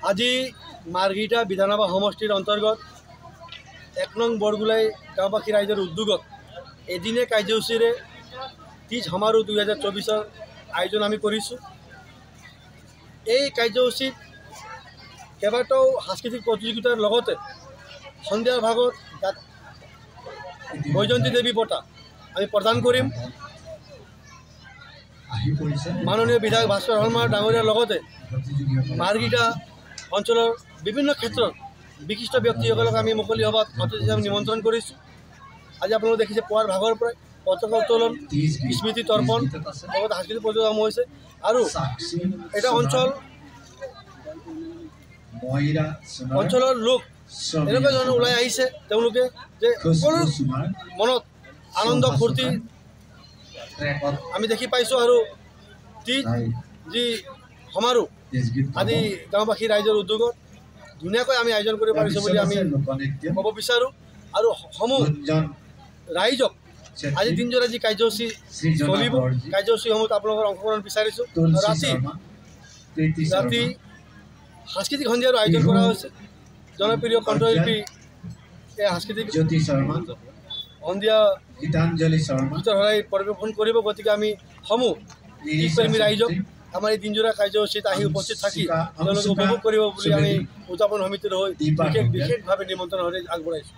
আজি মাৰ্ঘিটা বিধানসভা সমষ্টিৰ অন্তৰ্গত ১ নং বৰগোলাই গাঁওবাসী ৰাইজৰ উদ্যোগত এদিনীয়া কাৰ্যসূচীৰে তীজ সমাৰোহ ২০২৪ৰ আয়োজন আমি কৰিছোঁ। এই কাৰ্যসূচীত কেইবাটাও সাংস্কৃতিক প্ৰতিযোগিতাৰ লগতে সন্ধিয়াৰ ভাগত বৈজয়ন্তী দেৱী বঁটা আমি প্ৰদান কৰিম। মাননীয় বিধায়ক ভাস্কৰ শৰ্মা ডাঙৰীয়াৰ লগতে মাৰ্ঘিটা অঞ্চলৰ বিভিন্ন ক্ষেত্ৰত বিশিষ্ট ব্যক্তিসকলক আমি মুকলি সভাত অতিথি হিচাপে নিমন্ত্ৰণ কৰিছোঁ। আজি আপোনালোকে দেখিছে পুৱাৰ ভাগৰ পৰাই পতাকা উত্তোলন, স্মৃতি তৰ্পণ লগতে সাংস্কৃতিক প্ৰতিযোগিতা হৈছে আৰু এটা অঞ্চলৰ লোক এনেকুৱা ধৰণে ওলাই আহিছে, তেওঁলোকে যে সকলো মনত আনন্দ ফূৰ্তি আমি দেখি পাইছোঁ। আৰু তীজ যি সমাৰোহ আজি গাঁওবাসী ৰাইজৰ উদ্যোগত ধুনীয়াকৈ আমি আয়োজন কৰিব পাৰিছোঁ বুলি আমি ক'ব বিচাৰোঁ। আৰু সমূহ ৰাইজক আজি দিনজোৰা যি কাৰ্যসূচী চলিব, কাৰ্যসূচীসমূহত আপোনালোকৰ অংশগ্ৰহণ বিচাৰিছোঁ। ৰাতি সাংস্কৃতিক সন্ধিয়াৰো আয়োজন কৰা হৈছে। জনপ্ৰিয় কণ্ঠশিল্পী এই সাংস্কৃতিক সন্ধিয়া গীতৰ শৰাই পৰিৱেশন কৰিব। গতিকে আমি সমূহ গীতপ্ৰেমী ৰাইজক আমাৰ এই দিনজোৰা কাৰ্যসূচীত আহি উপস্থিত থাকি তেওঁলোকে উপভোগ কৰিব বুলি আমি উদযাপন সমিতিৰ হৈ বিশেষভাৱে নিমন্ত্ৰণ আগবঢ়াইছোঁ।